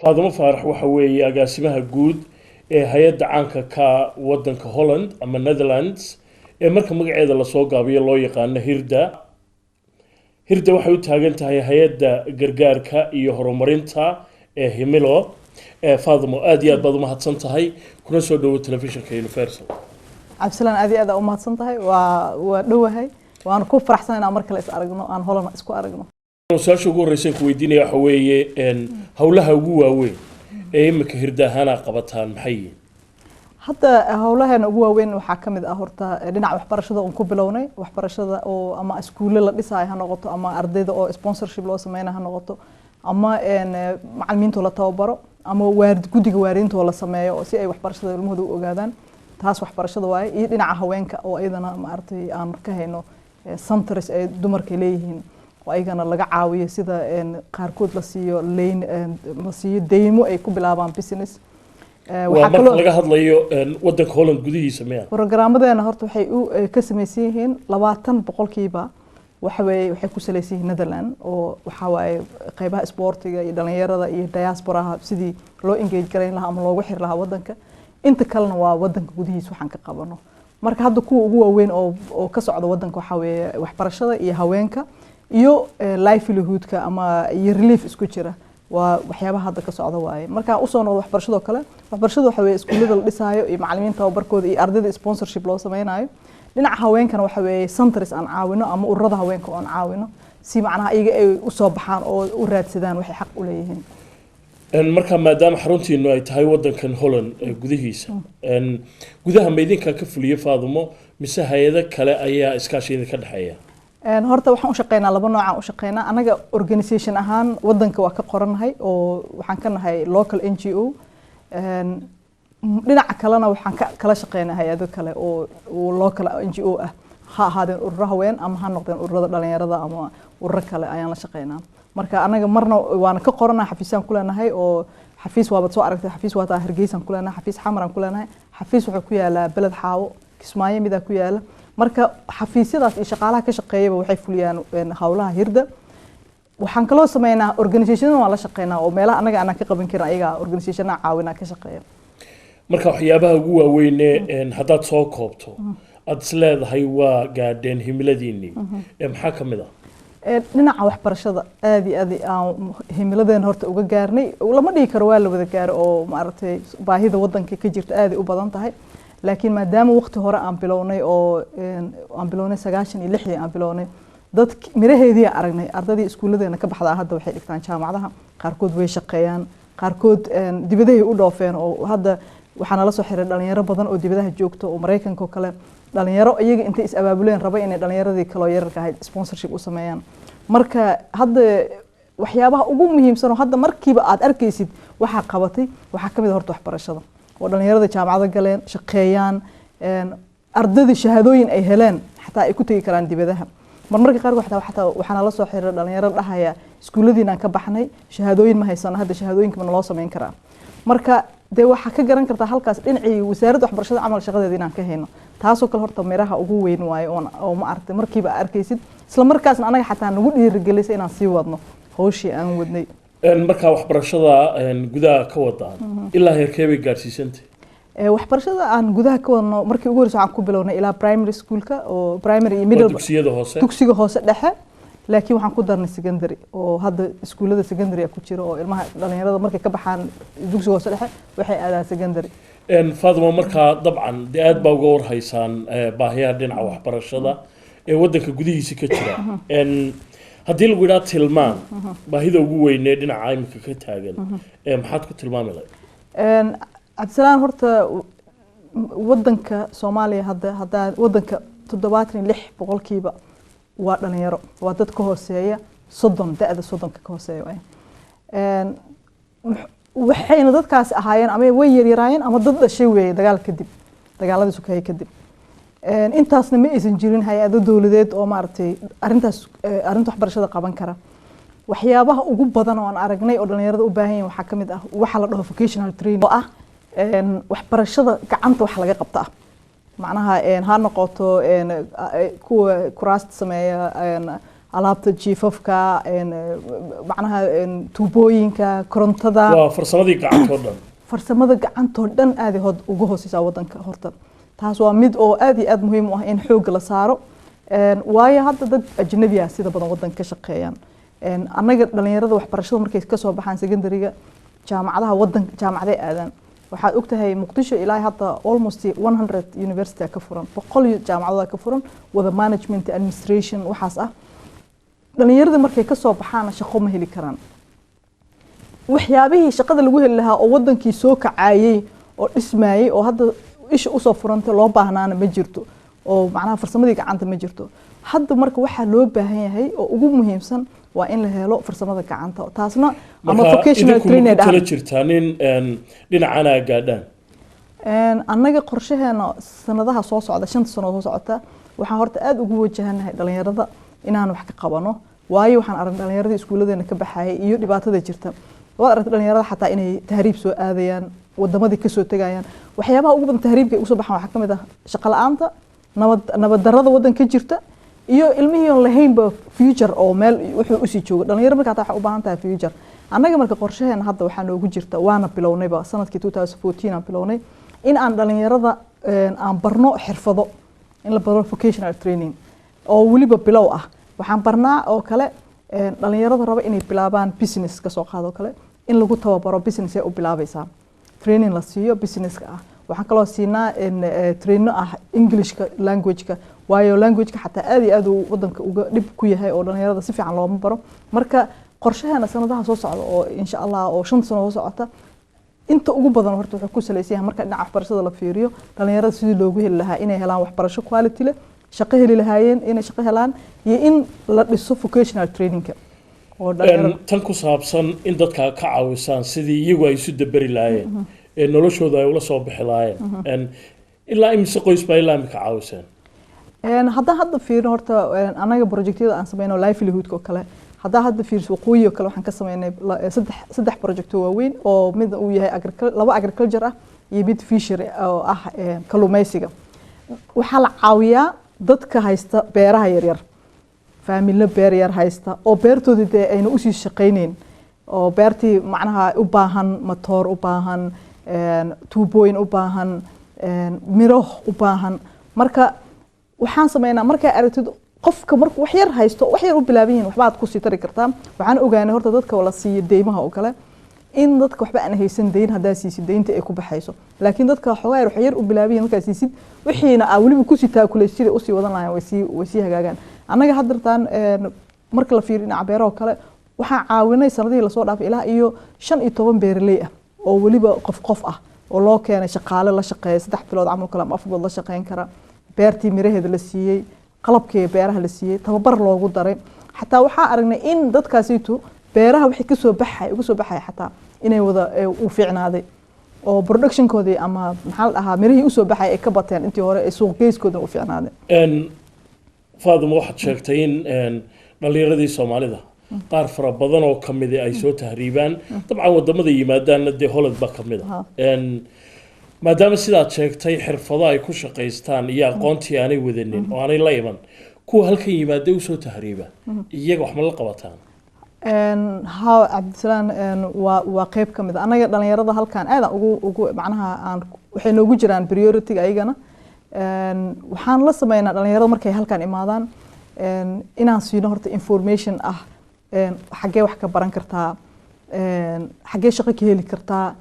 فاطمة فارح waxa weeye agaasimaha guud ee hay'adda caanka ka wadanka Holland ama Netherlands ee marka magaceeda la soo gaabiyo loo yaqaan Hirda waxay u taagan tahay hay'adda gargaarka iyo horumarinta ee Himilo Faatimo aad iyo aad baad u mahadsan tahay kuna soo dhawo telefishinka Universal Cabdisalaan aad iyo aad u mahadsan tahay waa dhawahay waan ku faraxsanahay inaan mar kale is aragno aan Holland isku aragno su'aasha ugu horeysa ku weydiinaya waxa weeye hawlaha ugu waaweyn ee imika Hirda ahaana qabataan maxay hadda hawlahan ugu waaweyn waxa kamid ah horta dhinaca waxbarashada oo ku bilownay waxbarashada oo ama iskuulo la dhisay ha noqoto ama ardayda oo sponsorship loo sameeyay ha noqoto ama macallimiinta la tababaro ama gudiga waarinta la sameeyo si ay waxbarashada ilmuhu u ogaadaan taas waxbarashada waay iyo dhinaca haweenka oo ayadana ma artay aan ka hayno centers ay dumarka leeyihiin oo ayagana laga caawiyo sida qaarkood la siiyo deymo ay ku bilaabaan business waxa kale laga hadlayo wadanka Holland gudihiisa meeyaa programmadeena horta waxay ka sameeyeen yihiin 20% waxay ku saleysan yihiin Netherlands oo waxa waaye qaybaha sportiga iyo dhalinyarada iyo diasporaha sidii loo engage gareyn lahaa ama loogu xir lahaa wadanka inta kalena waa wadanka gudihiisa waxaan ka qabano marka hadda kuwa ugu waaweyn oo ka socda wadanka waxa weeye waxbarashada iyo haweenka iyo livelihoodka ama iyo relief isku jira waa waxyaabaha hadda ka socda waaye marka u soo noqdo waxbarashada kale waxbarashada waxa weeye iskuulada la dhisaayo iyo macallimiinta tababarkooda iyo ardayda sponsorship loo sameeynayo dhinaca haweenkana waxa weeye centers aan caawino ama ururada haweenka oo aan caawino si macnaha iyaga ay u soo baxaan oo u raadsadaan waxay xaq u leeyihiin marka maadaama xaruntiinu ay tahay wadankan Holland gudihiisa gudaha meedinka ka fuliyo Faatimo mise hay'ado kale ayaa iskaashiga ka dhaxeeya horta waxaan u shaqeynaa laba nooc aan u shaqeynaa anaga organization ahaan wadanka waa ka qoranahay oo waxaan ka nahay local NGO dhinaca kalena waxaan kala shaqeynaa hay'ado kale oo local NGO ah ha ahaadeen ururo haween ama ha noqdeen ururada dhalinyarada ama ururo kale ayaan la shaqeynaa marka anaga marna waan ka qoranahay xafiisaan ku leenahay oo xafiis waaba soo aragtay xafiis waa taa Hargeysa ku leenahay xafiis Xamaran ku leenahay xafiis wuxuu ku yaalaa Beled Xaawo Kismaayo mid ku yaala marka xafiisyadaas iyo shaqaalaha ka shaqeeyaba waxay fuliyaan hawlaha Hirda waxaan kala sameeynaa organization waa la shaqeynaa oo meelaha anaga aan ka qaban karin ayaga organization caawina ka shaqeeya marka waxyaabaha ugu waaweyn ee hadaad soo koobto aad isleedahay waa gaadheen himiladiinii maxaa kamid ah dhinaca waxbarashada aad iyo aad aan himiladeen horta uga gaarnay lama dhigi karo waa la wada gaaro oo ma aragtay baahida wadanka ka jirta aad u badan tahay laakiin maadaama waqti hore aan bilownay oo aan bilownay 96 aan bilownay dad miraheedii aragnay ardaydii iskuuladeena ka baxda hadda waxay dhigtaan jaamacadaha qaarkood way shaqeeyaan qaarkood dibadahay u dhoofeen oo hadda waxaana la soo xiray dhalinyaro badan oo dibadaha joogto oo Mareykanka kale dhalinyaro iyaga intay is abaabuleen raba inay dhalinyaradii kale yararka ahayd sponsorship u sameeyaan marka hadda waxyaabaha ugu muhiimsan oo hadda markiiba aad arkaysid waxa qabatay waxa kamid horta waxbarashada oo dhalinyarada jaamacada galeen shaqeeyaan ardayda shahaadooyin ay heleen xataa ay ku tagi karaan dibadaha marmarka qaar waxaana la soo xiray dhalinyaro dhahaya iskuuladiina ka baxnay shahaadooyin ma haysano hadda shahaadooyinka ma loo sameyn karaa marka de waxa ka garan kartaa halkaas dhinacii wasaaradda waxbarashada camal shaqadeeda inaan ka hayno taasoo kale horta meeraha ugu weyn waayo oo ma aragtay markiiba arkaysid isla markaasna anaga xataa nagu dhiirigelisay inaan sii wadno hawshii aan wadnay marka waxbarashada gudaha ka wadaan ilaa heerkee bay gaarsiisantay waxbarashada aan gudaha ka wadno markii ugu horreysay waxaan ku bilownay ilaa primary schoolka oo primary iyo middle dugsiga hoose dhexe laakiin waxaan ku darnay secondary oo hadda iskuulada secondary ku jira oo ilmaha dhalinyarada markay ka baxaan dugsiga hoose dhexe waxay aadaan secondary Faatimo marka dabcan aad baa uga warhaysaan baahiyaha dhinaca waxbarashada ee wadanka gudihiisa ka jira haddii lagu yiraahdo tilmaan baahida ugu weyn ee dhinaca imika ka taagan maxaad ku tilmaami lahayd Cabdisalaan horta wadanka Soomaaliya hadda wadanka 76% waa dhalinyaro waa dad ka hooseeya 30 da'da 30 ka hooseeya waxayna dadkaas ahaayeen ama way yaryaraayeen ama dad dhashay weeye dagaaladii sukay kadib intaasna ma aysan jirin hay'ado dawladeed oo maartay arinta waxbarashada qaban kara waxyaabaha ugu badan oo aan aragnay oo dhalinyarada u baahan yihiin waxa kamid ah waxa la dhaho vocational training oo ah waxbarashada gacanta wax laga qabtaa macnaha ha noqoto kuwa kuraasta sameeya alaabta jiifafka macnaha tuubooyinka korontada waa farsamadii gacantoo dhan farsamada gacantoo dhan aad uga hooseysaa wadanka horta taas waa mid oo aad iyo aad muhiim u ah in xoog la saaro waayo hadda dad ajnabi ah sida badan wadanka ka shaqeeyaan annaga dhalinyarada waxbarashada markay ka soo baxaan secondary-ga jaamacadaha wadanka jaamacaday aadaan waxaad ogtahay muqdisho ilaa hadda almost 100 university ka furan 100 jaamacado ka furan wada management administration waxaas ah dhalinyarada markay ka soo baxaan shaqo ma heli karaan waxyaabihii shaqada lagu heli lahaa oo wadankii soo kacayay oo dhismayay oo hadda isha u soo furantay loo baahnaana ma jirto oo macnaha farsamadii gacanta ma jirto hadda marka waxa loo baahan yahay oo ugu muhiimsan waa in la helo farsamada gacanta taasna ama vocational training kala jirtaan in dhinacana gaadhaan annaga qorshaheena sanadaha soo socda 5 sano soo socota waxaan horta aad ugu wajahanahay dhalinyarada inaan wax ka qabano waayo waxaan aragnay dhalinyarada iskuuladeena ka baxay iyo dhibaatada jirta waad aragtay dhalinyarada xataa inay tahriib soo aadayaan wadamadii ka soo tagayaan waxyaabaha ugu badan tahriibka u soo baxaan waxa kamid ah shaqo la'aanta nabad darrada wadanka jirta iyo ilmihii oo lahaynba future oo meel wuxuu u sii joogo dhalinyaro marka waxa u baahan tahay future annaga marka qorshaheena hadda waxaa noogu jirta waana bilownayba sanadkii 2014 aan bilownay in aan dhalinyarada aan barno xirfado in la baro vocational training oo waliba bilow ah waxaan barnaa oo kale dhalinyarada raba inay bilaabaan business ka soo qaado kale in lagu tababaro business ay u bilaabaysaa training la siiyo businesska ah waxaan kaloo siinaa traino ah Englishka language-ka waayo language-ka xataa aad iyo aad uu wadanka uga dhib ku yahay oo dhalinyarada si fiican looma baro marka qorshaheena sanadaha soo socda oo insha Allah oo 5 sano soo socota inta ugu badan horta wuxuu ku saleysan yahay marka dhinaca waxbarashada la fiiriyo dhalinyarada sidii loogu heli lahaa inay helaan waxbarasho quality leh shaqo heli lahaayeen inay shaqo helaan iyo in la dhiso vocational training-ka oo dhalinyarada tan ku saabsan in dadka ka caawisaan sidii iyagu ay isu dabari lahaayeen noloshooda ay ula soo bixi lahaayeen ilaa imse qoys baa ilaa imika caawiseen hadda fiirno horta anaga projectyada aan sameeyno livelihood-ka kale hadda fiirso waqooyi kale waxaan ka sameynay saddex project waaweyn oo mid uu yahay laba agriculture ah iyo mid fishery oo ah kalluumaysiga waxa la caawiyaa dadka haysta beeraha yaryar family beer yar haysta oo beertoodii ayna u sii shaqeyneen oo beertii macnaha u baahan matoor u baahan tuubooyin u baahan miro u baahan marka waxaan sameynaa markay aragtid qofka markuu wax yar haysto wax yar u bilaabiyin waxba aad ku sii tari kartaa waxaan ogaanay horta dadka wala siiyo deymaha oo kale in dadka waxba aan haysan deyn hadaa siisid deynta ay ku baxayso laakiin dadka xogaa wax yar u bilaabiyin markaa siisid wixiina waliba ku sii taakuleysay u sii wadan lahayn way sii hagaagaan annaga haddartaan marka la fiiriyo dhinaca beeraha oo kale waxaan caawinay sanadihii la soo dhaafay ilaa iyo 15 beeraley ah oo waliba qof ah oo loo keenay shaqaale la shaqeeya 3 bilood camal kale ama 4 bilood la shaqeyn kara beertii miraheeda la siiyey qalabkii beeraha la siiyey tababar loogu daray xataa waxaa aragnay in dadkaasiitu beeraha wixii ka soo baxay xataa inay wada u fiicnaaday oo productionkoodii ama maxaa la dhahaa mirihii u soo baxay ay ka bateen intii hore ay suuq geeskooda u fiicnaaday Faaduma waxaad sheegtay in dhalinyaradii Soomaalida qaar fara badan oo kamid ay soo tahriibaan dabcan wadamada yimaadaan dee Holland ba kamid ah maadaama sidaad sheegtay xirfado ay ku shaqeystaan iyo aqoontii aanay wadanin oo aanay la iman kuwa halkan yimaada u soo tahriiba iyaga wax ma la qabataan ها عبد السلام وقيب كمد أنا قلنا يرضى هل كان هذا معناها عن وحين وجود جيران بريوريتي أيجانا وحان لسه بينا قلنا يرضى مركي هل كان إمادان إن أنسينا هرت information حاجة وحكي بران كرتها حاجة شقة كهيل كرتها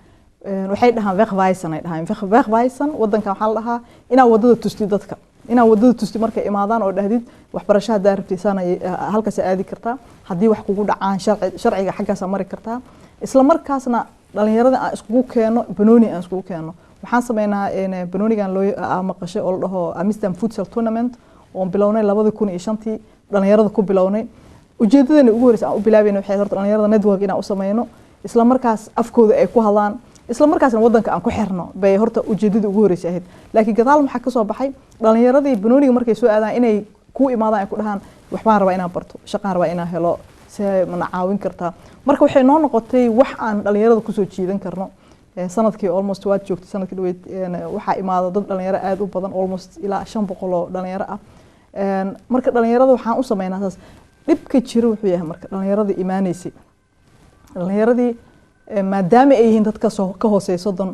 وحيد لها فيخ فايسن هاي فيخ فايسن ودن كان حلها إن ودد تستيدتك إن ودد تستي مركي إمادان أو دهديد waxbarashada daarabti sana halkaas aadi kartaa hadii wax kugu dhacaan sharciga xaggaas mari kartaa isla markaasna dhalinyarada aan isku keeno banooni aan isku keeno waxaan sameynaa in banoonigan loo maqashay oo dhaho Amsterdam Futsal Tournament oo bilownay 2005 dhalinyarada ku bilownay ujeedadana ugu horeysa aan u bilaabayna waxay horta dhalinyarada network inaan u sameeyno isla markaas afkooda ay ku hadlaan isla markaasna wadanka aan ku xirno bay horta ujeedada ugu horeysa ahayd laakiin gadaal waxa ka soo baxay dhalinyaradii banooniga markay soo aadaan inay ku imaadaan ay ku dhahaan waxbaan rabaa inaan barto shaqaan rabaa inaan helo si mana caawin kartaa marka waxay noo noqotay wax aan dhalinyarada ku soo jiidan karno sanadkii almost waad joogtay sanadkii dhaweyd waxa imaado dad dhalinyaro aad u badan almost ilaa 500 oo dhalinyaro ah marka dhalinyarada waxaan u sameeynaa taas dhibka jiro wuxuu yahay marka dhalinyaradii imaanaysay dhalinyaradii maadaama ay yihiin dad ka hooseeya soddon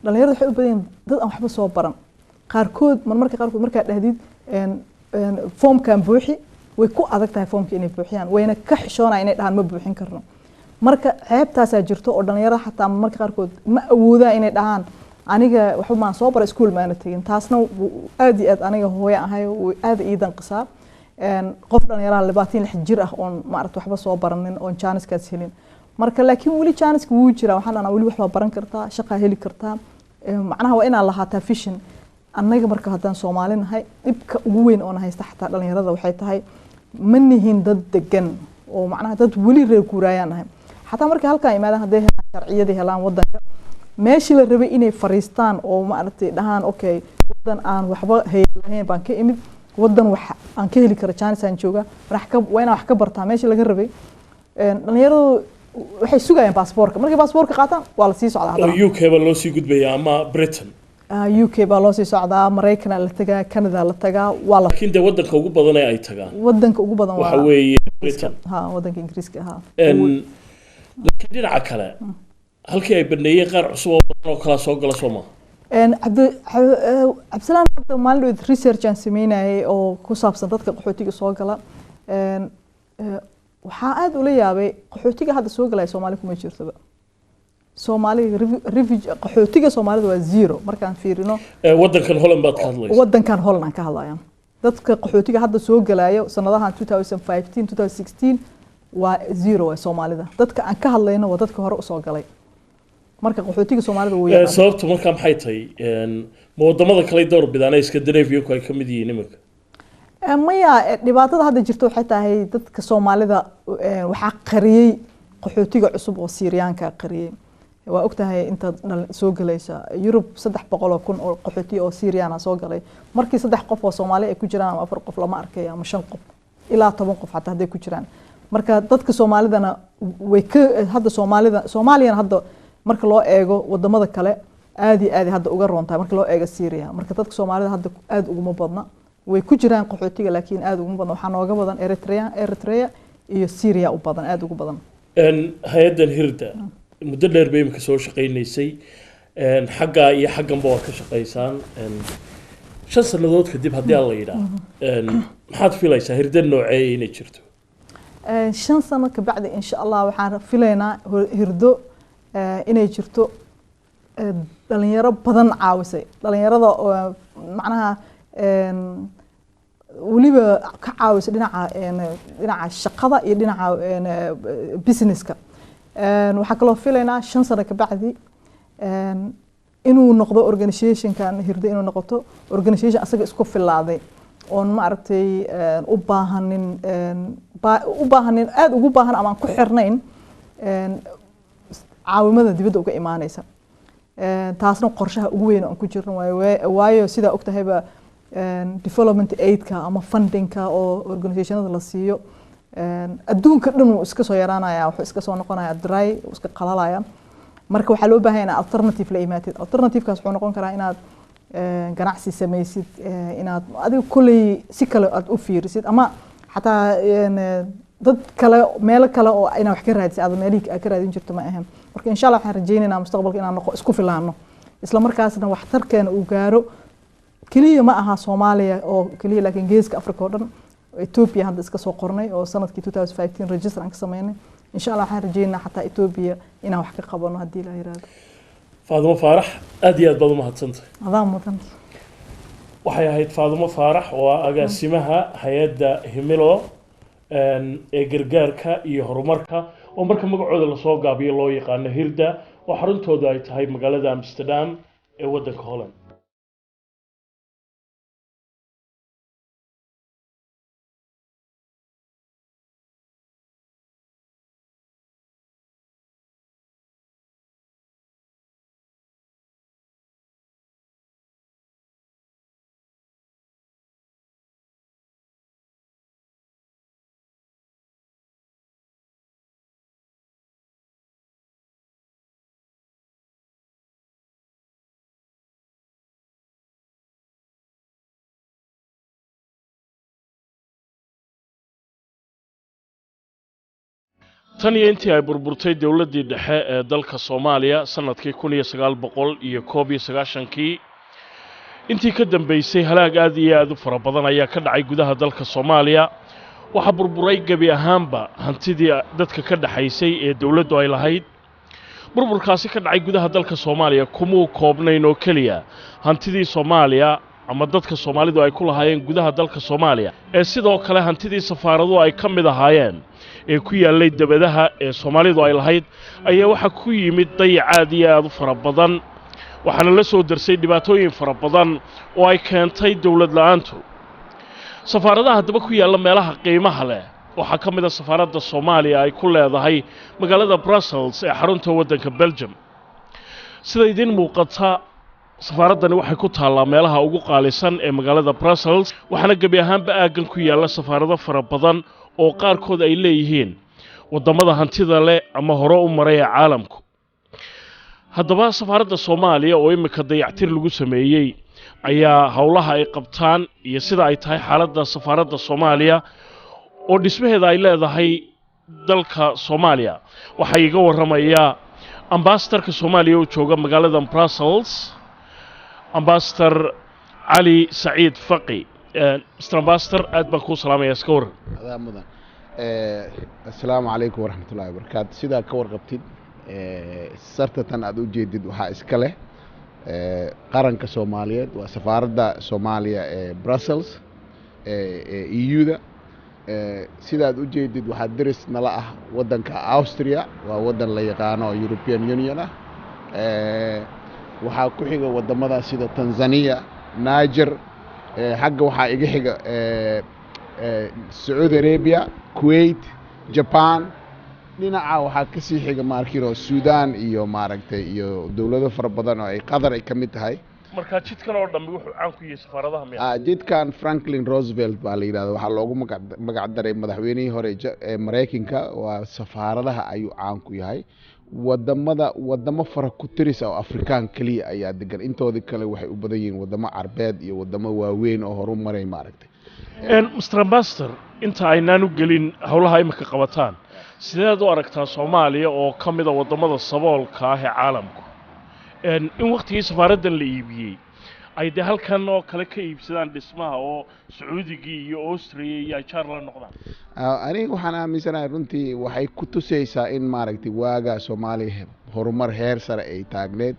dhalinyarada waxay u badan yihiin dad aan waxba soo baran qaarkood marmarka qaarkood markaa dhahdid foomkan buuxi way ku adag tahay foomka inay buuxiyaan wayna ka xishoonaya inay dhahaan ma buuxin karno marka ceebtaasaa jirto oo dhalinyarada xataa marmarka qaarkood ma awoodaan inay dhahaan aniga waxba maan soo bara iskuul maana tegin taasna aad iyo aad aniga hooyo ahay aad ii danqisaa qof dhalinyaraha 26 jir ah oon maaragta waxba soo baranin oon jaaniskaas helin marka laakiin weli jaaniska wuu jiraa waxaan dhahnaa weli wax baa baran kartaa shaqaa heli kartaa macnaha waa inaan lahaataa vision annaga marka haddaan Soomaali nahay dhibka ugu weyn oo haysta xataa dhalinyarada waxay tahay ma nihin dad degan oo macnaha dad weli reer guuraayaan nahay xataa markay halkaan imaadaan hadday helaan sharciyadii helaan wadanka meeshii la rabay inay fariistaan oo maaragtay dhahaan okay wadan aan waxba haylahayn baan ka imid wadan wax aan ka heli karo chance aan jooga waa inaan wax ka bartaa meeshii laga rabay dhalinyaradu waxay sugayaan baasaboorka markay baasaboorka qaataan waa la sii socdaa UK baa loo sii gudbayaa ama Britain UK baa loo sii socdaa Mareykan la tagaa Canada la tagaa waa laakiin de wadanka ugu badan ay tagaan wadanka ugu badan waxa weeye Britain wadanka Ingiriiska laakiin dhinaca kale halkii ay baneeyeen qaar cusub oo badan oo kala soo gala Soomaa Absalaan hadda maalin research aan sameynayay oo ku saabsan dadka qaxootiga soo gala waxaa aad ula yaabay qaxootiga hadda soo galay Soomaali kuma jirtaba Soomaaliga refugee qaxootiga Soomaalida waa zero markaan fiirino wadankan Holland baad ka hadlaysaa wadankan Holland aan ka hadlayaa dadka qaxootiga hadda soo galaya sanadahan 2015 2016 waa zero waa Soomaalida dadka aan ka hadlayno waa dadka hore u soo galay marka qaxootiga Soomaalida way yahay sababtu marka maxay tahay wadamada kale door bidaan iska dareefiyo ay ka mid yihiin imika maya dhibaatada hadda jirto waxay tahay dadka Soomaalida waxa qariyay qaxootiga cusub oo Syriyaanka qariyay waa ogtahay inta soo galaysa Europe 300,000 oo qaxooti oo Syriyaana soo galay markii 3 qof oo Soomaali ay ku jiraan ama 4 qof lama arkay ama 5 qof ilaa 10 qof xataa haday ku jiraan marka dadka Soomaalidana way ka hadda Soomaaliyana hadda marka loo eego wadamada kale aad hadda uga roontahay marka loo eego Syria marka dadka Soomaalida hadda aad ugu badna way ku jiraan qaxootiga laakiin aad ugu badan waxa nooga badan Eritrea iyo Syria u badan aad ugu badan hay'adan Hirda muddo dheer bay imika soo shaqeynaysay xagga iyo xagganba waa ka shaqeysaan 5 sanadood kadib haddii la yiraahdo maxaad filaysaa Hirda noocee inay jirto 5 sano ka bacdi insha Allah waxaan filaynaa Hirdo inay jirto dhalinyaro badan caawisay dhalinyarada macnaha waliba ka caawisay dhinaca shaqada iyo dhinaca businesska waxa kale oo filaynaa 5 sano ka bacdi inuu noqdo organization-kan Hirdo inuu noqoto organization asaga isku filaaday oo ma aragtay u baahanin aad ugu baahan ama ku xirnayn caawimada dibadda uga imaanaysa taasna qorshaha ugu weyn oo ku jirno waayo sida ogtahayba development aid-ka ama funding-ka oo organization-ada la siiyo adduunka dhan uu iska soo yaraanaya wuxuu iska soo noqonaya dry iska qalalaya marka waxa loo baahan yahay alternative la imaatid alternative-kaas wuxuu noqon karaa inaad ganacsi samaysid inaad adiga kulay si kale aad u fiirisid ama xataa dad kale meel kale oo ina wax ka raadis aad meelii ka raadin jirto ma ahan marka insha Allah waxaan rajaynaynaa mustaqbalka inaan isku filaano isla markaasna wax tarkeena uu gaaro kaliya ma aha Soomaaliya oo kaliya laakiin geeska Afrika oo dhan Ethiopia hadda iska soo qornay oo sanadkii 2015 register aan ka sameynay insha Allah waxaan rajaynaynaa xataa Ethiopia inaan wax ka qabano hadii la yiraahdo Faadumo Faarax aad iyo aad baad u mahadsantahay adaan mudan waxay ahayd Faadumo Faarax oo agaasimaha hay'adda Himilo ee gargaarka iyo horumarka oo marka magacooda la soo gaabiyo loo yaqaan Hirda oo xaruntooda ay tahay magaalada Amsterdam ee wadanka Holland tan iyo intii ay burburtay dawladdii dhexe ee dalka Soomaaliya sanadkii 1991 intii ka dambeysay halaag aad iyo aad u fara badan ayaa ka dhacay gudaha dalka Soomaaliya waxa burburay gabi ahaanba hantidii dadka ka dhaxaysay ee dawladdu ay lahayd burburkaasi ka dhacay gudaha dalka Soomaaliya kuma koobnayn oo kaliya hantidii Soomaaliya ama dadka Soomaalidu ay ku lahaayeen gudaha dalka Soomaaliya ee sidoo kale hantidii safaaradu ay ka mid ahaayeen ee ku yaalay dabadaha ee Soomaalidu ay lahayd ayaa waxa ku yimid dayacaad iyo aad u fara badan waxaana la soo darsay dhibaatooyin fara badan oo ay keentay dawlad la'aantu safaaradaha daba ku yaala meelaha qiimaha leh waxa ka mid ah safaaradda Soomaaliya ay ku leedahay magaalada Brussels ee xarunta waddanka Belgium sida idin muuqata safaaradani waxay ku taallaa meelaha ugu qaalisan ee magaalada Brussels waxaana gabi ahaanba aagan ku yaala safaarado fara badan oo qaarkood ay leeyihiin wadamada hantida leh ama hore u maray ee caalamku haddaba safaaradda Soomaaliya oo imika dayactir lagu sameeyay ayaa hawlaha ay qabtaan iyo sida ay tahay xaaladda safaaradda Soomaaliya oo dhismaheeda ay leedahay dalka Soomaaliya waxa iga waramaya ambassadorka Soomaaliya oo jooga magaalada Brussels ambassador Ali Saeed Faqi Mr. Ambassador aad baan ku salaamaya iska war assalaamu alaykum wa rahmatullahi wa barakatuh sida ka warqabtid sartatan aad u jeedid waxa iska leh qaranka Soomaaliyeed waa safaaradda Soomaaliya ee Brussels EU-da sida aad u jeedid waxa diris nala ah wadanka Austria waa wadan la yaqaano European Union ah waxa ku xiga wadamada sida Tanzania Niger xagga waxa iga xiga Saudi Arabia Kuwait Japan dhinaca waxa ka sii xiga markiro Sudan iyo maaragtay iyo dawlado far badan oo ay Qatar ay kamid tahay marka jidkan oo dhambi wuxuu caan ku yahay safaaradaha miyaa jidkan Franklin Roosevelt baa la yiraahdaa waxa loogu magac daray madaxweynihii hore ee Mareykanka waa safaaradaha ayuu caan ku yahay wadamo fara ku tiris oo Afrikaan kaliya ayaa degan intoodii kale waxay u badan yihiin wadamo Carbeed iyo wadamo waaweyn oo horumaray maaragtay Mr. Ambassador inta aynaan u gelin hawlaha imika qabataan sideed u aragtaa Soomaaliya oo ka mid ah wadamada saboolka ah ee caalamku in waqtigii safaaraddan la iibiyay ay halkan oo kale ka iibsadaan dhismaha oo Sacuudiga iyo Austria iyo ay jaar la noqdaan aniga waxaan aaminsanahay runtii waxay ku tusaysaa in maaragtay waaga Soomaaliya horumar heer sare ay taagneed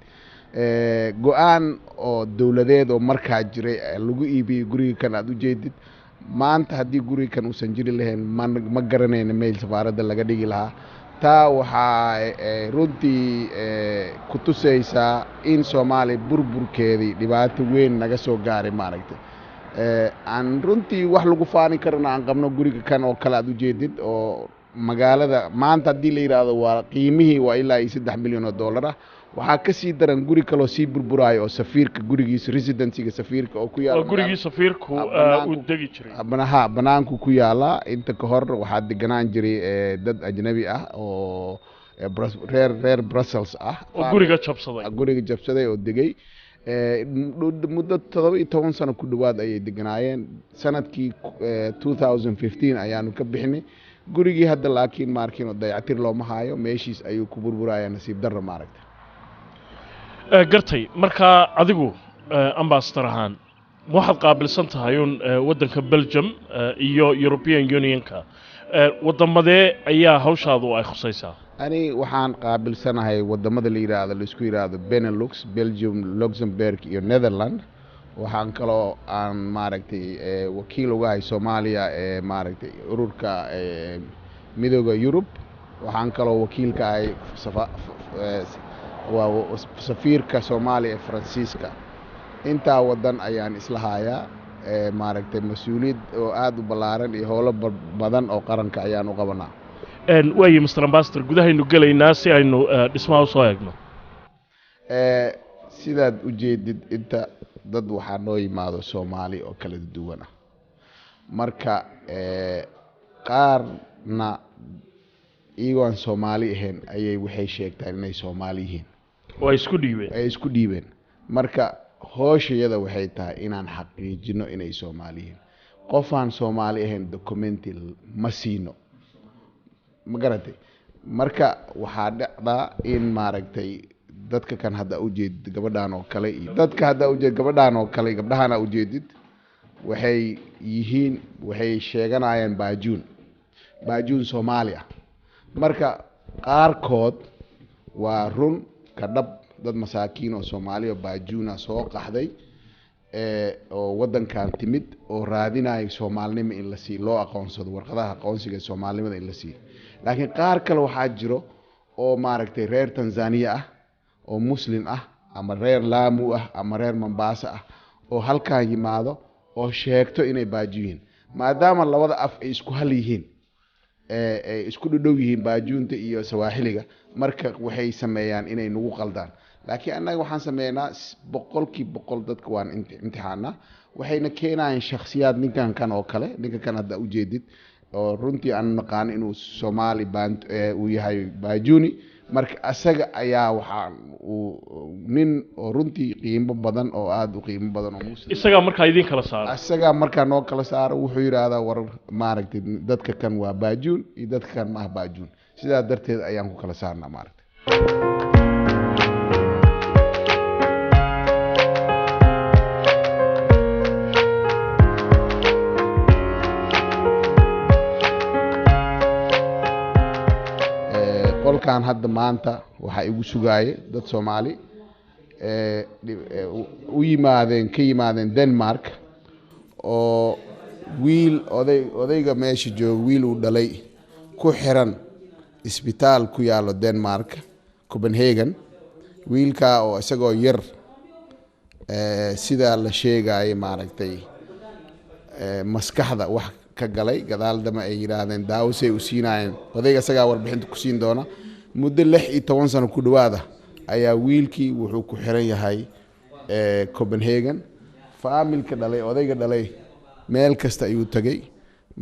go'aan oo dawladeed oo markaa jiray lagu iibiyay guriga kan aad u jeedid maanta haddii guriga kan uusan jiri lahayn ma garanayna meel safaaradda laga dhigi lahaa taa waxaa runtii ku tusaysaa in Soomaaliya burburkeedii dhibaato weyn naga soo gaaray maaragtay aan runtii wax lagu faani karna aan qabno guriga kan oo kala aad u jeedid oo magaalada maanta haddii la yiraahdo waa qiimihii waa ilaa $3 milyan waxaa ka sii daran guri kale oo sii burburaayo oo safiirka gurigiisa residency-ga safiirka oo ku yaala gurigiisa safiirku uu degi jiray banaanku ku yaala inta ka hor waxaa deganaan jiray dad ajnabi ah oo reer Brussels ah oo guriga jabsaday oo degay muddo 17 sano ku dhawaad ayay deganaayeen sanadkii 2015 ayaanu ka bixinay gurigii hadda laakiin maarkiin oo dayactir looma haayo meeshiis ayuu ku burburaya nasiib darro maaragtay gartay marka adigu ambassador ahaan waxaad qaabilsan tahay waddanka Belgium iyo European Unionka wadamadee ayaa hawshaadu ay khusaysaa ani waxaan qaabilsanahay wadamada la isku yiraahdo Benelux Belgium Luxembourg iyo Netherlands waxaan kaloo aan maaragtay wakiil uga ahay Soomaaliya maaragtay ururka midowga Yurub waxaan kaloo wakiil ka ahay safiirka Soomaaliya ee Faransiiska inta wadan ayaan isla hayaa maaragtay mas'uuliyad oo aad u ballaaran iyo howlo badan oo qaranka ayaan u qabanaa way Mr. Ambassador gudahaynu galaynaa si aynu dhismaha soo eegno sidaad u jeedid inta dad waxaa noo yimaado Soomaali oo kala duwan ah marka qaarna iyagoon Soomaali ahayn ayay waxay sheegtaan inay Soomaali yihiin way isku dhiibeen marka hooshayada waxay tahay inaan xaqiijino inay Soomaali yihiin qofaan Soomaali ahayn documenti ma siino ma garatay marka waxaa dhacdaa in maaragtay dadka kan hadda ujeedid gabadhan oo kale iyo dadka hadda ujeed gabadhan oo kale gabdhahana ujeedid waxay sheeganayaan baajuun Soomaaliya marka qaarkood waa run ka dhab dad masaakiin oo Soomaaliya baajuuna soo qaxday oo wadankan timid oo raadinaya Soomaalinimo in la sii loo aqoonsado warqadaha aqoonsiga Soomaalinimada in la sii laakiin qaar kale waxaa jiro oo maaragtay reer Tanzania ah oo muslim ah ama reer Lamu ah ama reer Mombasa ah oo halkaan yimaado oo sheegto inay baajuun maadaama labada af ay isku hal yihiin ay isku dhow yihiin baajuunta iyo Sawaaxiliga marka waxay sameeyaan inay nagu qaldaan laakiin annaga waxaan sameeynaa 100% dadka waan imtixaana waxayna keenayaan shakhsiyaad ninkan kan oo kale ninkan kan hadda ujeedid oo runtii aan naqaan inuu Soomaali band uu yahay baajuuni marka asaga ayaa waxa uu nin oo runtii qiimo badan oo aad u qiimo badan oo muslim isaga markaa idin kala saaro asaga markaa noo kala saaro wuxuu yiraahdaa war maaragtay dadka kan waa baajuun iyo dadka kan ma baajuun sidaa darteed ayaan ku kala saarnaa maaragtay qolkan hadda maanta waxa igu sugaayay dad Soomaali u yimaadeen Denmark oo wiil odayga meesha jooga wiil uu dhalay ku xiran isbitaal ku yaalo Denmark Copenhagen wiilka oo isagoo yar sida la sheegay maaragtay maskaxda wax ka galay gadaal dama ay yiraahdeen daawasay u siinayeen odayga isaga warbixinta ku siin doona muddo 16 sano ku dhawaada ayaa wiilkii wuxuu ku xiran yahay Copenhagen faamilka dhalay odayga dhalay meel kasta ayuu tagay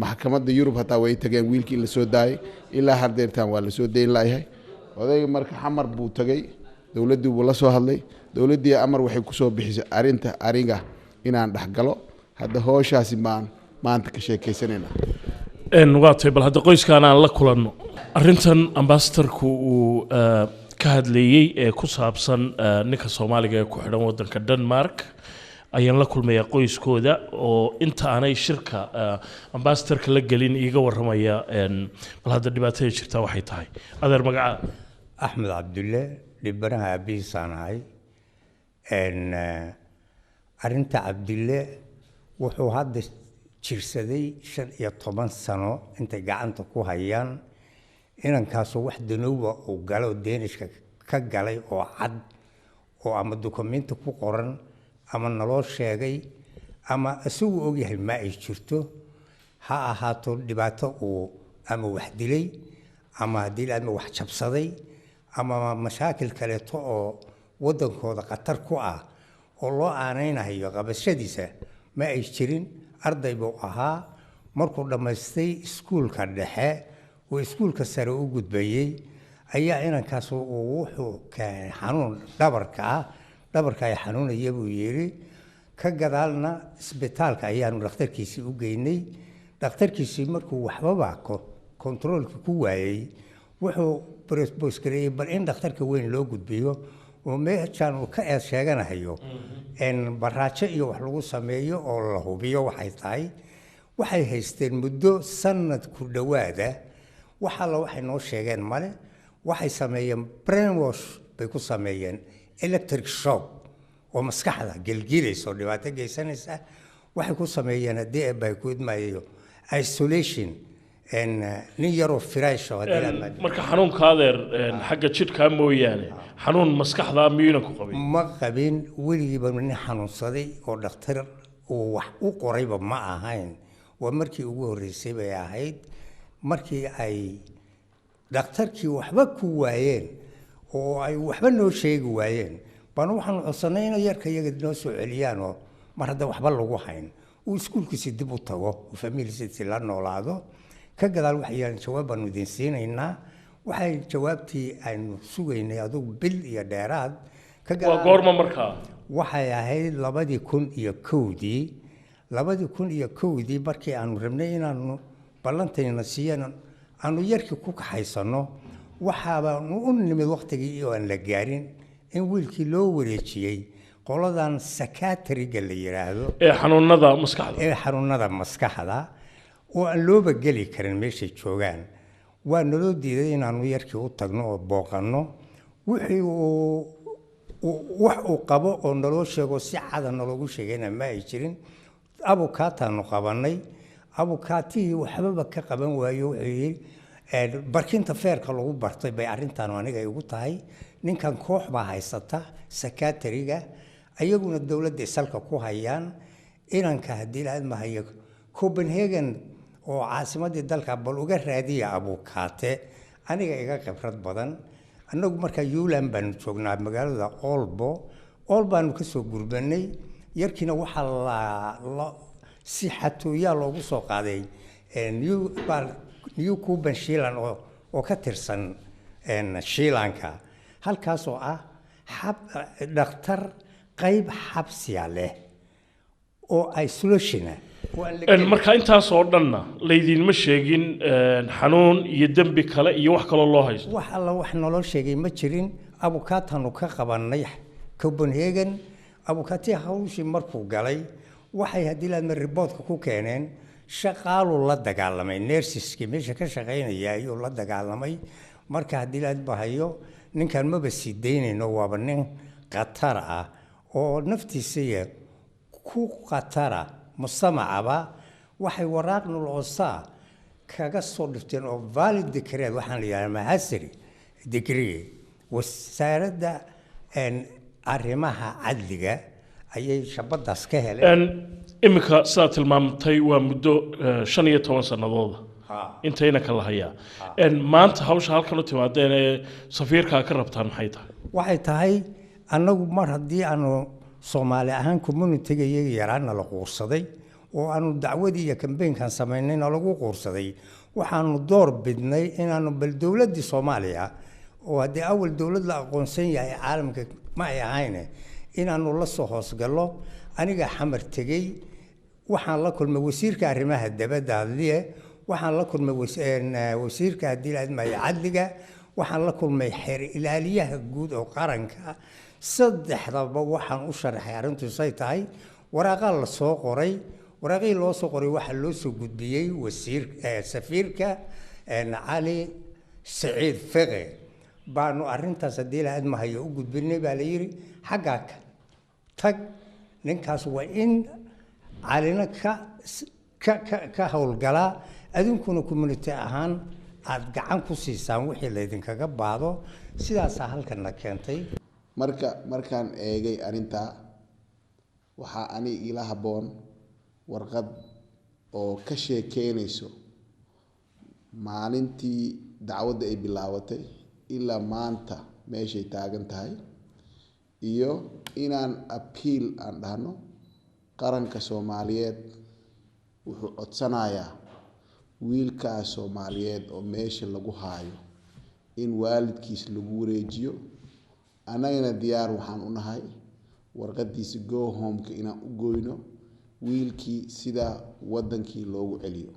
maxkamadda Yurub hataa way tageen wiilkii la soo daayay ilaa hardeertan waa la soo deyn laayay odayga marka xamar buu tagay dawladdu buu la soo hadlay dawladdii amar waxay ku soo bixisay aringa inaan dhaxgalo hadda hooshaasi maanta ka sheekaysanayna waatay bal hadda qoyskaan aan la kulanno arrintan ambassadorku uu ka hadlayay ee ku saabsan ninka Soomaaliga ee ku xidhan wadanka Denmark ayaan la kulmayaa qoyskooda oo inta aanay shirka ambassadorka la gelin iiga warramaya bal hadda dhibaatada jirta waxay tahay adeer magaca Axmed Cabdulle dhibanaha abiisanahay arinta Cabdulle wuxuu hadda jirsaday 15 sano intay gacanta ku hayaan inankaas wax danooba uu galo Deenishka ka galay oo cad oo ama dokumenti ku qoran ama naloo sheegay ama isagu og yahay ma ay jirto ha ahaato dhibaato uu ama wax dilay ama ama wax jabsaday ama mashaakil kale oo wadankooda qatar ku ah oo loo aanaynayo qabashadiisa ma ay jirin arday buu ahaa markuu dhamaystay iskuulka dhexe oo iskuulka sare u gudbayay ayaa inankaas wuxuu ka xanuun dhabarka ay xanuunaya buu yiri ka gadaalna isbitaalka ayaanu dhakhtarkiisii u geynay dhakhtarkiisii markuu waxbaba controlka ku waayay wuxuu propose gareeyay bal in dhakhtarka weyn loo gudbiyo oo meeshaan uu ka sheeganayo in baraajo iyo wax lagu sameeyo oo la hubiyo waxay tahay waxay haysteen muddo sanad ku dhawaada waxa la waxay noo sheegeen male waxay sameeyeen brainwash bay ku sameeyeen electric shock oo maskaxda gelgelayso dhibaato geysanaysa waxay ku sameeyeen hadii ay ku idmaayo isolation nin yaro firaasho marka xanuunka adeer xagga jidhka mooyaane xanuun maskaxda miyuuna ku qabin ma qabin weligiiba nin xanuunsaday oo dhakhtar uu wax u qorayba ma ahayn waa markii ugu horeysay bay ahayd markii ay dhakhtarkii waxba ku waayeen oo ay waxba noo sheegi waayeen baan waxaan codsanay in yarka iyaga noo soo celiyaan oo mar hadda waxba lagu hayn uu iskuulkiisa dib u tago oo familihiisa la noolaado ka gadaal waxay jawaab aan idin siinaynaa waxay jawaabtii aynu sugaynay adigu bil iyo dheeraad ka gadaal waa goorma markaa waxay ahayd 2001 markii aanu rabnay inaanu ballantayna siiyaan aanu yarkii ku kaxaysano waxaaba u nimid waqtigii oo aan la gaarin in wiilkii loo wareejiyey qoladan sakaatariga la yiraahdo xanuunada maskaxda oo aan looba geli karin meesha joogaan waa naloo diiday inaanu yarkii u tagno oo booqanno wixii wax uu qabo oo naloo sheego si cad naloogu sheegayna ma ay jirin abukaataanu qabanay abukaatii waxba ka qaban waayo wixii barkinta feerka lagu bartay bay arintan aniga igu tahay ninkan koox baa haysata sakaatariga ayaguna dawladda salka ku hayaan inanka hadii la admahayo Copenhagen oo caasimadii dalka bal uga raadiya abukaate aniga iga khibrad badan annagu marka Yulan baan joognaa magaalada Olbo ka soo gurbanay yarkina waxa la si xatooya loogu soo qaaday new Cuban Shiilan oo ka tirsan Shiilanka halkaas oo ah dhakhtar qayb xabsiya leh oo isolation marka intaas oo dhanna leedin ma sheegin xanuun iyo dambi kale iyo wax kale loo haysto wax nolol sheegay ma jirin abukaatanu ka qabanay Copenhagen abukaati hawshii markuu galay waxay hadii la report ku keeneen shaqaalu la dagaalamay nurseski meesha ka shaqeynaya ayuu la dagaalamay marka hadii la bahayo ninkan ma basideynayno waaba nin qatar ah oo naftiisa ku qatara musamaaba waxay waraaq nolosa kaga soo dhifteen oo valid decree waxaan leeyahay mahasiri degree wasaaradda arrimaha cadliga ayay shabadaas ka heleen imika saa tilmaamtay waa muddo 15 sanadood intayna kala hayaa maanta hawsha halkan u timaadeen ee safiirka ka rabtaan maxay tahay waxay tahay annagu mar hadii aanu Soomaali ahaan community-ga yaraana la qoorsaday oo aanu dacwadii iyo campaign-kan sameynayna lagu qoorsaday waxaanu door bidnay inaanu bal dawladda Soomaaliya oo hadii awal dawlad la aqoonsan yahay caalamka ma ay ahayn inaanu la soo hoos galo aniga xamar tagay waxaan la kulmay wasiirka arrimaha dibadda hadliye waxaan la kulmay wasiirka hadii la admay cadliga waxaan la kulmay xeer ilaaliyaha guud oo qaranka saddexdaba waxaan u sharaxay arintu say tahay waraaqa la soo qoray waraaqii loo soo qoray waxa loo soo gudbiyay safiirka Ali Saciid Fiqi baanu arintaas hadii la admahayo u gudbinay baa la yiri xagga tag ninkaas waa in calina ka hawlgala adinkuna community ahaan aad gacan ku siisaan wixii la idinkaga baado sidaas halkan la keentay markaan eegay arinta waxa ani ila haboon warqad oo ka sheekeynayso maalintii dacwadda ay bilaabatay ilaa maanta meeshay taagan tahay iyo inaan appeal aan dhahno qaranka Soomaaliyeed wuxuu codsanayaa wiilka Soomaaliyeed oo meesha lagu haayo in waalidkiis lagu wareejiyo anagana diyaar waxaan u nahay warqadiisa go home-ka inaan u goyno wiilkii sida wadankii loogu celiyo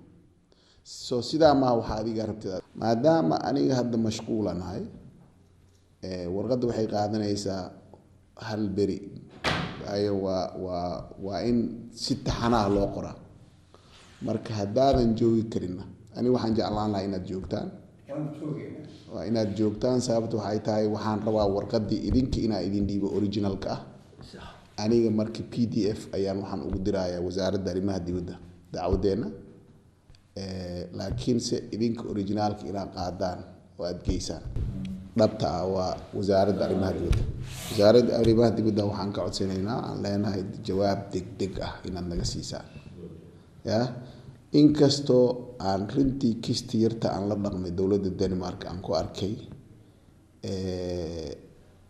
soo sidaa ma waxa adiga rabtay maadaama aniga hadda mashquulanahay warqadda waxay qaadanaysaa hal beri ayo waa in si taxanaah loo qoraa marka haddaadan joogi karin ani waxaan jeclaan lahaa inaad joogtaan waa inaad joogtaan sababtu waxay tahay waxaan rabaa warqadii idinka inaa idin dhiibo originalka ah aniga marka PDF ayaan waxaan ugu dirayaa wasaaradda arrimaha dibadda dacwadeena laakiin se idinka originalka inaa qaadaan oo aad geysaan dhabta ah waa wasaaradda arrimaha dibadda wasaaradda arrimaha dibadda waxaan ka codsanaynaa aan leenahay jawaab degdeg ah inaad naga siisaan ya inkastoo aan runtii kisti yarta aan la dhaqmay dowladda Denmark aan ku arkay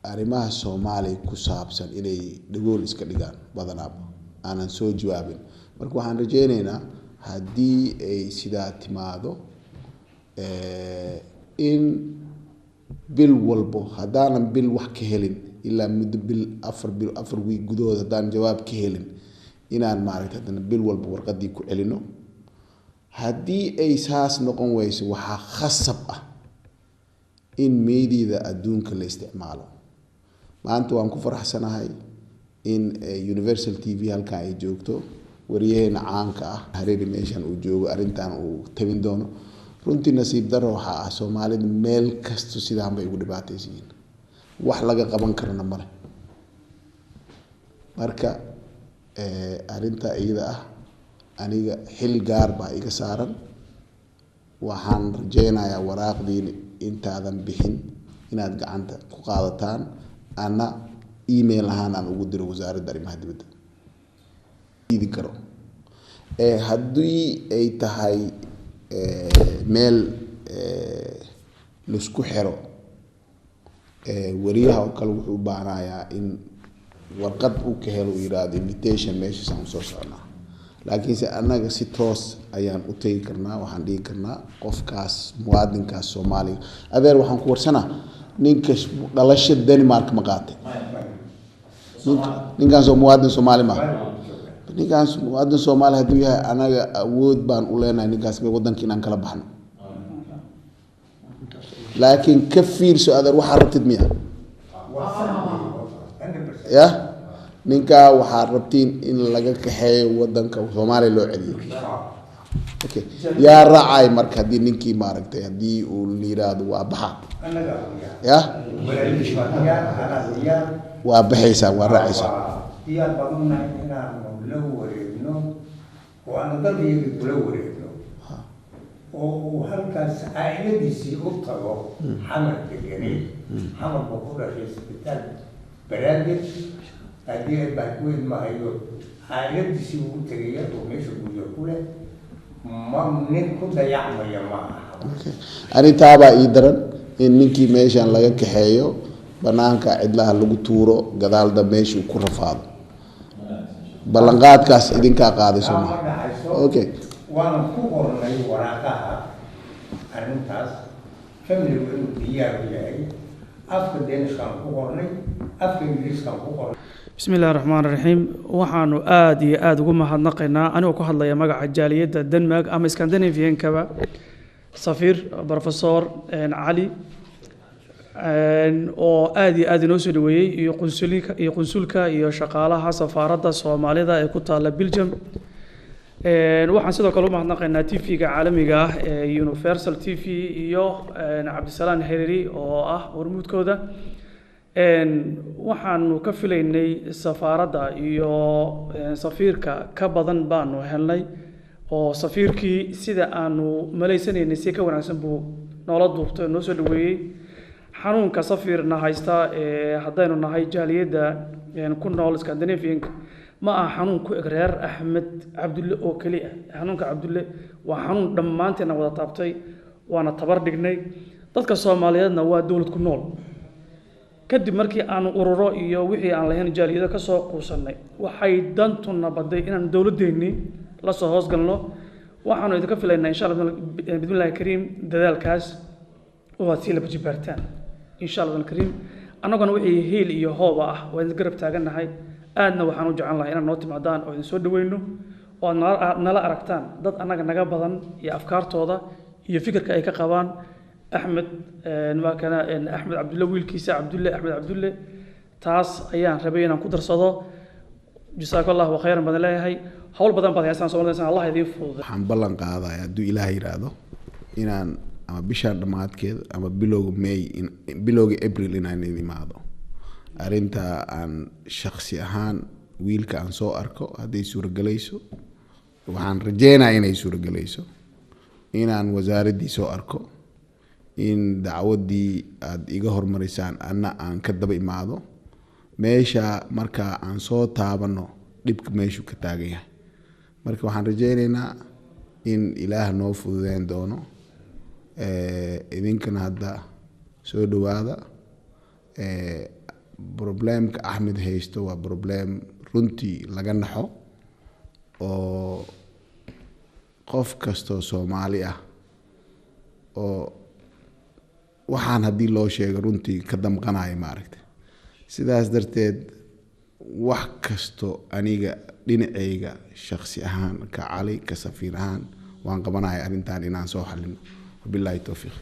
arrimaha Soomaaliya ku saabsan inay dhagool iska dhigaan badanaaba aanan soo jawaabin marka waxaan rajaynaynaa haddii ay sidaa timaado in bil walbo haddaanan bil wax ka helin ilaa muddo bil afar week gudahood haddaan jawaab ka helin inaan maaragtay haddana bil walba warqadii ku celino haddii ay saas noqon weyso waxaa khasab ah in meediada adduunka la isticmaalo maanta waan ku faraxsanahay in Universal TV halkan ay joogto wariyaheena caanka ah hareeri meeshan uu joogo arrintan uu tabin doono runtii nasiib darro waxaa ah Soomaalida meel kasto sidaan bay ugu dhibaataysan yihiin wax laga qaban karana male marka arrinta iyada ah aniga xil gaar baa iga saaran waxaan rajeynayaa waraaqdiin intaadan bixin inaad gacanta ku qaadataan ana email ahaan aan ugu diro wasaaradda arrimaha dibadda idin karo haddii ay tahay meel laisku xiro wariyaha oo kale wuxuu u baahanayaa in warqad uu ka helo yiraahdo invitation meeshaas aan soo soconaa laakiinse annaga si toos ayaan u tegi karnaa waxaan dhihi karnaa qofkaas muwaadinkaas Soomaaliga adeer waxaan ku warsanaa ninka dhalasho Denmark ma qaatay ninkaan soo muwaadin Soomaali ma ninkaan muwaadin Soomaali hadduu yahay anaga awood baan u leenahay ninkaas bay waddanka inaan kala baxno laakiin ka fiirso adeer waxaa rabtid miya ya ninkaa waxaa rabtiin in laga kaxeeyo waddanka Soomaaliya loo celiyo okay yaa raacay marka haddii ninkii maaragtay haddii uu yiraahdo waa baxa ya waa baxaysaa waa raacaysaa diyaar badanahay inaan la wareegno oo aan dadkii kula wareegno oo halkaas caa'iladiisii u tago xamar deganay xamarka ku dhashay isbitaal baraadin haddii ay baaxweyn maayo caa'iladiisii ugu tegaya oo meesha guryo ku leh ma nin ku dayacmaya maaha arrintaabaa ii daran in ninkii meeshan laga kaxeeyo banaanka cidlaha lagu tuuro gadaalda meeshuu ku rafaado ballanqaadkaas idinkaa qaaday Soomaali okay waan ku qornay waraaqaha arrintaas family inuu diyaar u yahay afka Danish-kan ku qornay afka Ingiriis-kan ku qornay بسم الله الرحمن الرحيم waxaanu aad iyo aad ugu mahadnaqaynaa anigoo ku hadlaya magaca jaaliyadda Denmark ama Scandinavian kaba safiir professor Ali oo aad iyo aad inoo soo dhaweeyay iyo qunsulka iyo shaqaalaha safaaradda Soomaalida ee ku taala Belgium waxaan sidoo kale u mahadnaqaynaa TV-ga caalamiga ah ee Universal TV iyo Cabdisalaan Xiriiri oo ah hormuudkooda waxaanu ka filaynay safaaradda iyo safiirka ka badan baanu helnay oo safiirkii sida aanu maleysanaynay si ka wanaagsan buu noola duubtay noo soo dhaweeyay xanuunka safiirna haysta haddaynu nahay jaaliyadda ku nool Scandinavian ma aha xanuun ku eg reer Axmed Cabdulle oo kaliya xanuunka Cabdulle waa xanuun dhammaanteena wada taabtay waana tabar dhignay dadka Soomaaliyeedna waa dawlad ku nool kadib markii aan ururo iyo wixii aan lahayn jaaliyada ka soo quusanay waxay dantuna baday inaan dawladeennii la soo hoos galno waxaanu idinka filaynaa insha Allah bidilaahi kariim dadaalkaas oo aad si la bajibartaan insha Allah kariim annaguna wixii heel iyo hooba ah waa in garab taaganahay aadna waxaan u jecel lahaa inaan noo timaadaan oo idin soo dhaweyno oo nala aragtaan dad annaga naga badan iyo afkaartooda iyo fikirka ay ka qabaan أحمد أحمد عبد الله ويلكيس أحمد عبد الله تاس أيام ربينا كدر صدا جزاك الله خيرا بدل الله هاي حول بدن بدن إنسان سؤال إنسان الله يديم فوضى. حنبلن قاعدة يدو إلهي رادو إن أما بشهر دمات كده أما بلوغ ماي بلوغ أبريل إن عندي معه أرنتا عن شخصي أهان ويلك عن سو أركو هذه سورة جليسو وعن رجينا إن سورة جليسو إن عن وزارة دي سو أركو in dacwadii aad iga hormarisaan anna aan ka daba imaado meesha marka aan soo taabano dhibka meeshu ka taagan yahay marka waxaan rajaynaynaa in ilaah noo fududeyn doono idinkana hadda soo dhawaada problemka Axmed haysto waa problem runtii laga naxo oo qof kastoo Soomaali ah oo waxaan haddii loo sheego runtii ka damqanayo maaragtay sidaas darteed wax kasto aniga dhinacayga shakhsi ahaan ka cali ka safiir ahaan waan qabanaya arrintan inaan soo xalino wabillahi tawfiiq